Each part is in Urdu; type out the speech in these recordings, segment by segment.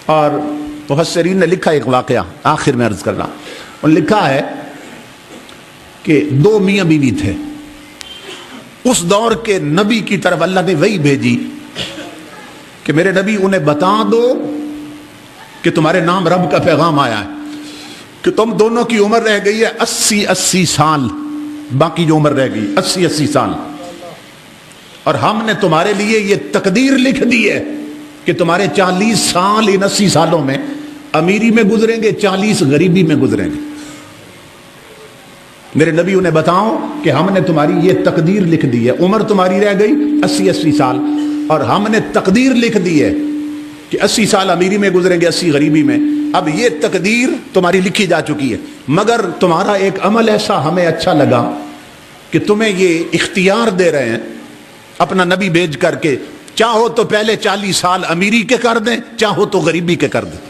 اور مفسرین نے لکھا ایک واقعہ آخر میں عرض کر رہا ہوں. انہوں نے لکھا ہے کہ دو میاں بیوی تھے. اس دور کے نبی کی طرف اللہ نے وحی بھیجی کہ میرے نبی انہیں بتا دو کہ تمہارے نام رب کا پیغام آیا ہے کہ تم دونوں کی عمر رہ گئی ہے 80 سال. باقی جو عمر رہ گئی 80 سال. اور ہم نے تمہارے لیے یہ تقدیر لکھ دی ہے کہ تمہارے 40 سال ان 80 سالوں میں امیری میں گزریں گے، 40 غریبی میں گزریں گے. میرے نبی انہیں بتاؤ کہ ہم نے تمہاری یہ تقدیر لکھ دی ہے. عمر تمہاری رہ گئی 80 سال اور ہم نے تقدیر لکھ دی ہے کہ 80 سال امیری میں گزریں گے، 80 غریبی میں. اب یہ تقدیر تمہاری لکھی جا چکی ہے، مگر تمہارا ایک عمل ایسا ہمیں اچھا لگا کہ تمہیں یہ اختیار دے رہے ہیں اپنا نبی بھیج کر کے، چاہو تو پہلے 40 سال امیری کے کر دیں، چاہو تو غریبی کے کر دیں.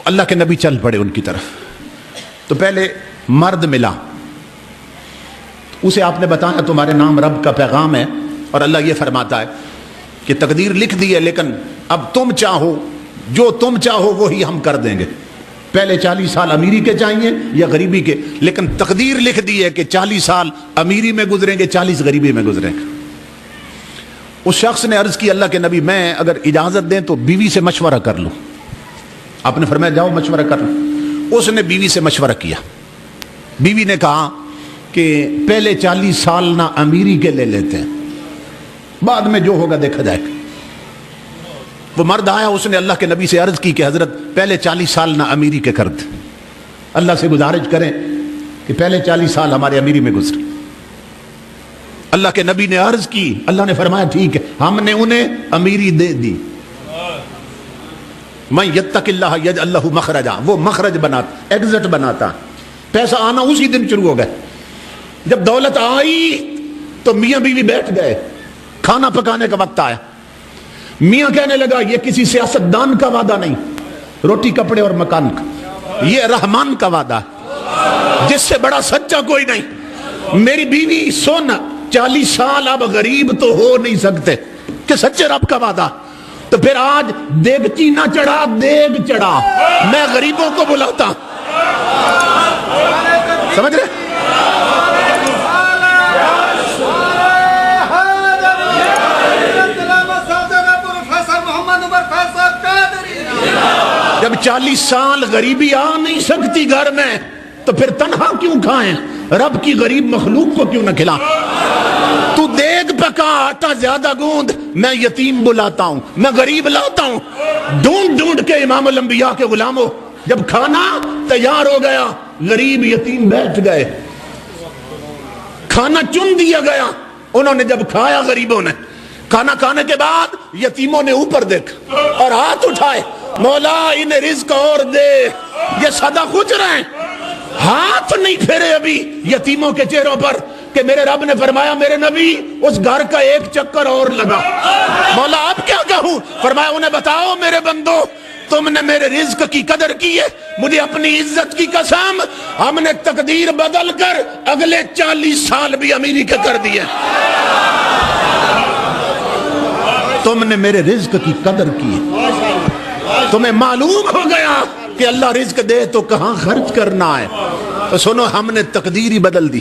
اللہ کے نبی چل پڑے ان کی طرف. تو پہلے مرد ملا، اسے آپ نے بتایا تمہارے نام رب کا پیغام ہے اور اللہ یہ فرماتا ہے کہ تقدیر لکھ دی ہے، لیکن اب تم چاہو، جو تم چاہو وہی ہم کر دیں گے. پہلے 40 سال امیری کے چاہیے یا غریبی کے، لیکن تقدیر لکھ دی ہے کہ 40 سال امیری میں گزریں گے، 40 غریبی میں گزریں گے. اس شخص نے عرض کی اللہ کے نبی میں اگر اجازت دیں تو بیوی سے مشورہ کر لوں. آپ نے فرمایا جاؤ مشورہ کر لو. اس نے بیوی سے مشورہ کیا. بیوی نے کہا کہ پہلے 40 سال نہ امیری کے لے لیتے ہیں، بعد میں جو ہوگا دیکھا جائے گا. وہ مرد آیا، اس نے اللہ کے نبی سے عرض کی کہ حضرت پہلے 40 سال نہ امیری کے کر دیں، اللہ سے گزارش کریں کہ پہلے 40 سال ہمارے امیری میں گزرے. اللہ کے نبی نے عرض کی، اللہ نے فرمایا ٹھیک ہے. ہم نے انہیں امیری دے دی. میں یتق اللہ یجعل لہ مخرجا، وہ مخرج بناتا، ایگزٹ بناتا. پیسہ آنا اسی دن شروع ہو گئے. جب دولت آئی تو میاں بیوی بیٹھ گئے، کھانا پکانے کا وقت آیا. میاں کہنے لگا یہ کسی سیاستدان کا وعدہ نہیں، روٹی کپڑے اور مکان کا، یہ رحمان کا وعدہ ہے جس سے بڑا سچا کوئی نہیں. میری بیوی سن، 40 سال اب غریب تو ہو نہیں سکتے کہ سچے رب کا وعدہ. تو پھر آج دیگچی نہ چڑھا، دیگ چڑھا، میں غریبوں کو بلاتا. سمجھ رہے؟ جب 40 سال غریبی آ نہیں سکتی گھر میں تو پھر تنہا کیوں کھائیں؟ رب کی غریب مخلوق کو کیوں نہ کھلا؟ تو دیگ پکا، آٹا زیادہ گوند، میں یتیم بلاتا ہوں، میں غریب لاتا ہوں. ڈھونڈ ڈھونڈ کے امام الانبیاء کے غلاموں، جب کھانا تیار ہو گیا غریب یتیم بیٹھ گئے، کھانا چن دیا گیا. انہوں نے جب کھایا، غریبوں نے کھانا کھانے کے بعد یتیموں نے اوپر دیکھا اور ہاتھ اٹھائے، مولا انہیں رزق اور دے، یہ سدا کچھ رہے ہیں. ہاتھ نہیں پھیرے ابھی یتیموں کے چہروں پر کہ میرے رب نے فرمایا میرے نبی اس گھر کا ایک چکر اور لگا. مولا اب کیا کہوں؟ فرمایا انہیں بتاؤ میرے بندو، تم نے میرے رزق کی قدر کی ہے، مجھے اپنی عزت کی قسم، ہم نے تقدیر بدل کر اگلے 40 سال بھی امیری کے کر دیے. تم نے میرے رزق کی قدر کی ہے، تمہیں معلوم ہو گیا کہ اللہ رزق دے تو کہاں خرچ کرنا ہے. تو سنو، ہم نے تقدیر ہی بدل دی.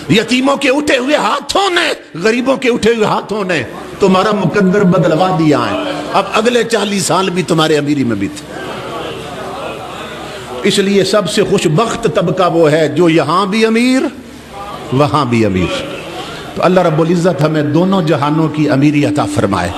یتیموں کے اٹھے ہوئے ہاتھوں نے، غریبوں کے اٹھے ہوئے ہاتھوں نے تمہارا مقدر بدلوا دیا ہے. اب اگلے 40 سال بھی تمہارے امیری میں بیتے. اس لیے سب سے خوش بخت طبقہ وہ ہے جو یہاں بھی امیر وہاں بھی امیر. تو اللہ رب العزت ہمیں دونوں جہانوں کی امیری عطا فرمائے.